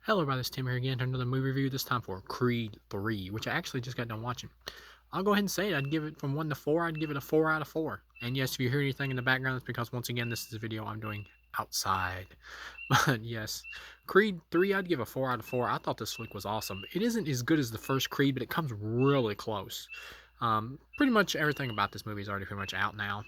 Hello, everybody, it's Tim here again to another movie review, this time for Creed 3, which I actually just got done watching. I'll go ahead and say it. I'd give it from 1 to 4, I'd give it a 4 out of 4. And yes, if you hear anything in the background, it's because, once again, this is a video I'm doing outside. But yes, Creed 3, I'd give a 4 out of 4. I thought this flick was awesome. It isn't as good as the first Creed, but it comes really close. Pretty much everything about this movie is already pretty much out now.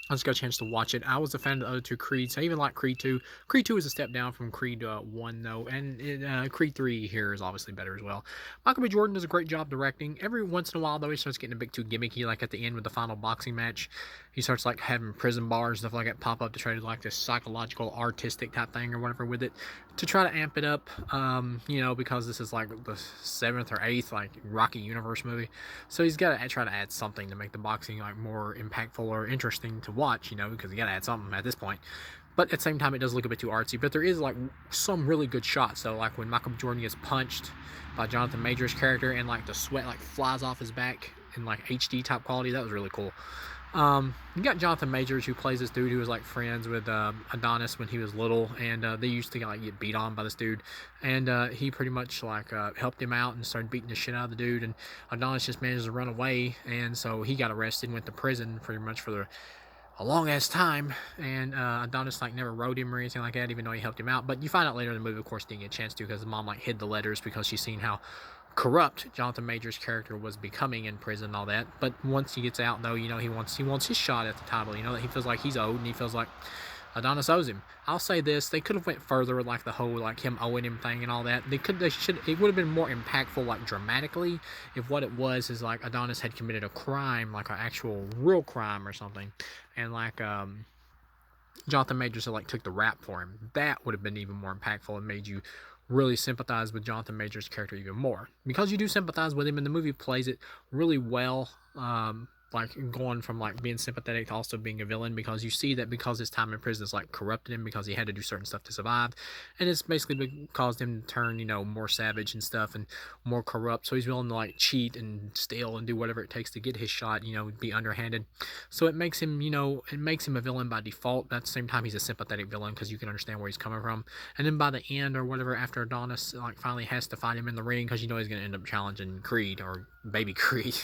I just got a chance to watch it. I was a fan of the other two Creeds. I even like Creed 2. Creed 2 is a step down from Creed 1, though, and Creed 3 here is obviously better as well. Michael B. Jordan does a great job directing. Every once in a while, though, he starts getting a bit too gimmicky, like at the end with the final boxing match. He starts like having prison bars, stuff like that, pop up to try to do like this psychological, artistic type thing or whatever with it, to try to amp it up, because this is like the 7th or 8th like Rocky Universe movie. So he's got to try to add something to make the boxing like more impactful or interesting to watch, because you got to add something at this point. But at the same time, it does look a bit too artsy. But there is like some really good shots. So like when Michael B. Jordan gets punched by Jonathan Majors' character and like the sweat like flies off his back in like HD type quality, that was really cool. You got Jonathan Majors, who plays this dude who was like friends with Adonis when he was little, and they used to like get beat on by this dude, and he pretty much like helped him out and started beating the shit out of the dude, and Adonis just managed to run away, and so he got arrested and went to prison pretty much for a long ass time, and Adonis like never wrote him or anything like that, even though he helped him out. But you find out later in the movie, of course, didn't get a chance to, because the mom like hid the letters because she's seen how corrupt Jonathan Majors' character was becoming in prison and all that. But once he gets out, though, he wants his shot at the title. That he feels like he's owed, and he feels like Adonis owes him. I'll say this: they could have went further with like the whole like him owing him thing and all that. They should. It would have been more impactful, like dramatically, if what it was is like Adonis had committed a crime, like an actual real crime or something, and like Jonathan Majors had like took the rap for him. That would have been even more impactful and made you really sympathize with Jonathan Majors' character even more, because you do sympathize with him, and the movie plays it really well. Like going from like being sympathetic to also being a villain, because you see that because his time in prison is like corrupted him, because he had to do certain stuff to survive, and it's basically caused him to turn more savage and stuff and more corrupt. So he's willing to like cheat and steal and do whatever it takes to get his shot, be underhanded. So it makes him a villain by default, but at the same time he's a sympathetic villain because you can understand where he's coming from. And then by the end or whatever, after Adonis like finally has to fight him in the ring, because he's going to end up challenging Creed, or Baby Creed,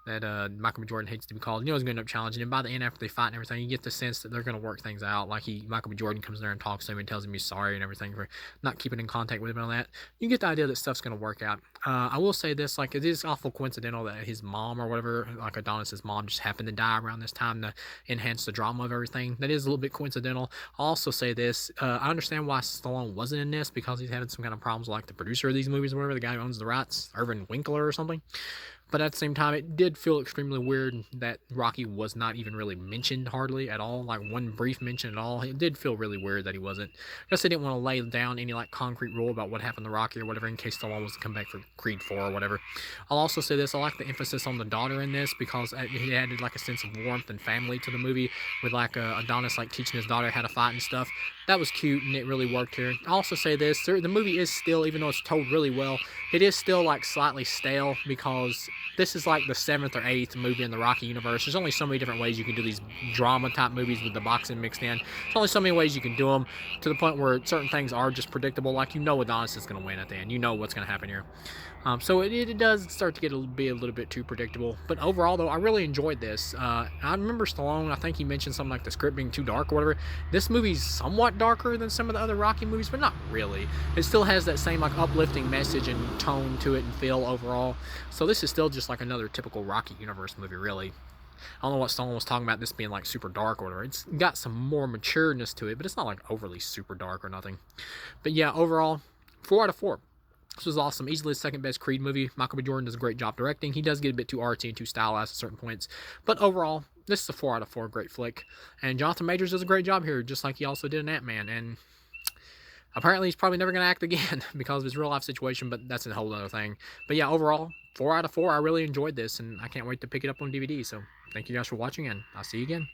that Michael B. Jordan hates to be called. He's going to end up challenging him. By the end, after they fight and everything, you get the sense that they're going to work things out. Like Michael B. Jordan comes there and talks to him and tells him he's sorry and everything for not keeping in contact with him and all that. You get the idea that stuff's going to work out. I will say this: like, it is awful coincidental that his mom or whatever, like Adonis's mom, just happened to die around this time to enhance the drama of everything. That is a little bit coincidental. I'll also say this: I understand why Stallone wasn't in this, because he's having some kind of problems with like the producer of these movies or whatever, the guy who owns the rights, Irvin Winkler or something. But at the same time, it did feel extremely weird that Rocky was not even really mentioned hardly at all, like one brief mention at all. It did feel really weird that he wasn't. I guess they didn't want to lay down any like concrete rule about what happened to Rocky or whatever, in case Stallone was to come back for Creed 4 or whatever. I'll also say this: I like the emphasis on the daughter in this, because it added like a sense of warmth and family to the movie, with like Adonis like teaching his daughter how to fight and stuff. That was cute, and it really worked here. I'll also say this: the movie is still, even though it's told really well, it is still like slightly stale, because this is like the 7th or 8th movie in the Rocky universe. There's only so many different ways you can do these drama type movies with the boxing mixed in. There's only so many ways you can do them, to the point where certain things are just predictable. Like, Adonis is going to win at the end. You know what's going to happen here. So it does start to be a little bit too predictable. But overall, though, I really enjoyed this. I remember Stallone, I think he mentioned something like the script being too dark or whatever. This movie's somewhat darker than some of the other Rocky movies, but not really. It still has that same like uplifting message and tone to it and feel overall. So this is still just like another typical Rocky Universe movie, really. I don't know what Stallone was talking about, this being like super dark or whatever. It's got some more matureness to it, but it's not like overly super dark or nothing. But yeah, overall, 4 out of 4. This was awesome. Easily the second best Creed movie. Michael B. Jordan does a great job directing. He does get a bit too artsy and too stylized at certain points, but overall, this is a 4 out of 4 great flick. And Jonathan Majors does a great job here, just like he also did in Ant-Man. And apparently he's probably never going to act again because of his real life situation, but that's a whole other thing. But yeah, overall, 4 out of 4. I really enjoyed this, and I can't wait to pick it up on DVD. So thank you guys for watching, and I'll see you again.